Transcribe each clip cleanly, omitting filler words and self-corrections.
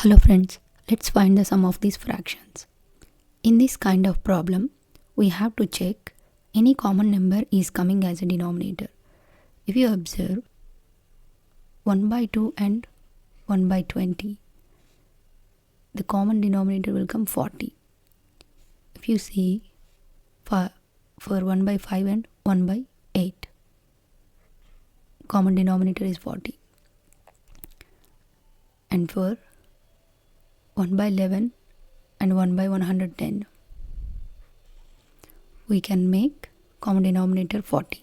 Hello friends, let's find the sum of these fractions. In this kind of problem, we have to check any common number is coming as a denominator. If you observe 1 by 2 and 1 by 20, the common denominator will come 40. If you see for 1 by 5 and 1 by 8, common denominator is 40. And for 1 by 11 and 1 by 110, we can make common denominator 40.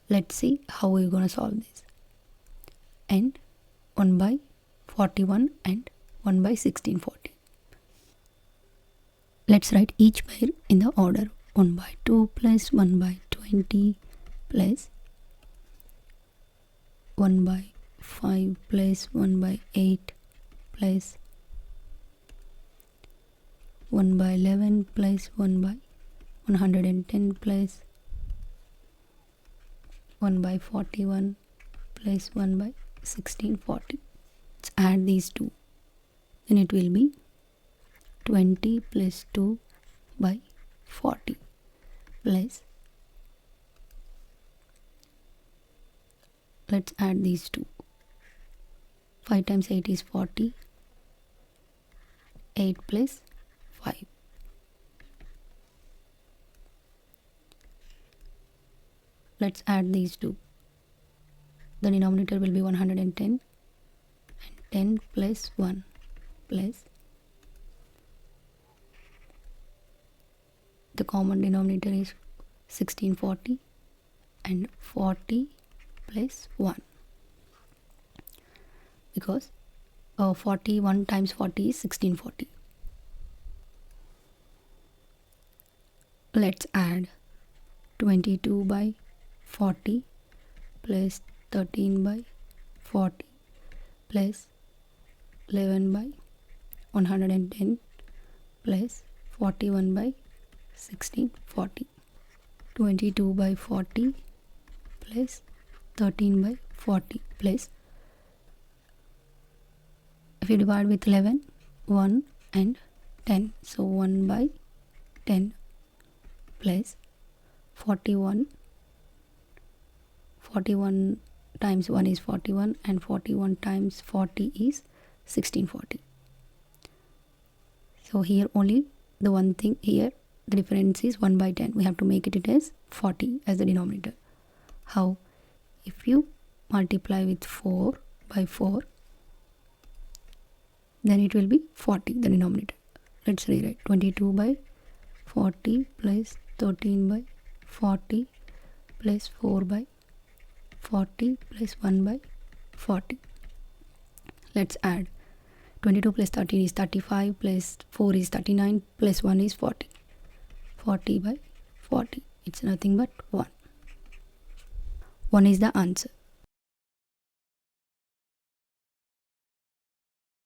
Let's see how we're going to solve this. And 1 by 41 and 1 by 1640. Let's write each pair in the order 1 by 2 plus 1 by 20 plus 1 by 5 plus 1 by 8 plus 1 by 11 plus 1 by 110 plus 1 by 41 plus 1 by 1640. Let's add these two. Then it will be 20 plus 2 by 40 plus, let's add these two. 5 times 8 is 40. 8 plus 5. Let's add these two. The denominator will be 110 and 10 plus 1 plus the common denominator is 1640 and 40 plus 1, because 41 times 40 is 1640. Let's add 22 by 40 plus 13 by 40 plus 11 by 110 plus 41 by 1640. 22 by 40 plus 13 by 40 plus, if you divide with 11, 1 and 10, so 1 by 10 plus 41 times 1 is 41 and 41 times 40 is 1640. So here only the one thing here, the difference is 1 by 10. We have to make it as 40 as the denominator. How? If you multiply with 4 by 4, then it will be 40, the denominator. Let's rewrite 22 by 40 plus 13 by 40 plus 4 by 40 plus 1 by 40. Let's add 22 plus 13 is 35 plus 4 is 39 plus 1 is 40. 40 by 40. It's nothing but 1. 1 is the answer.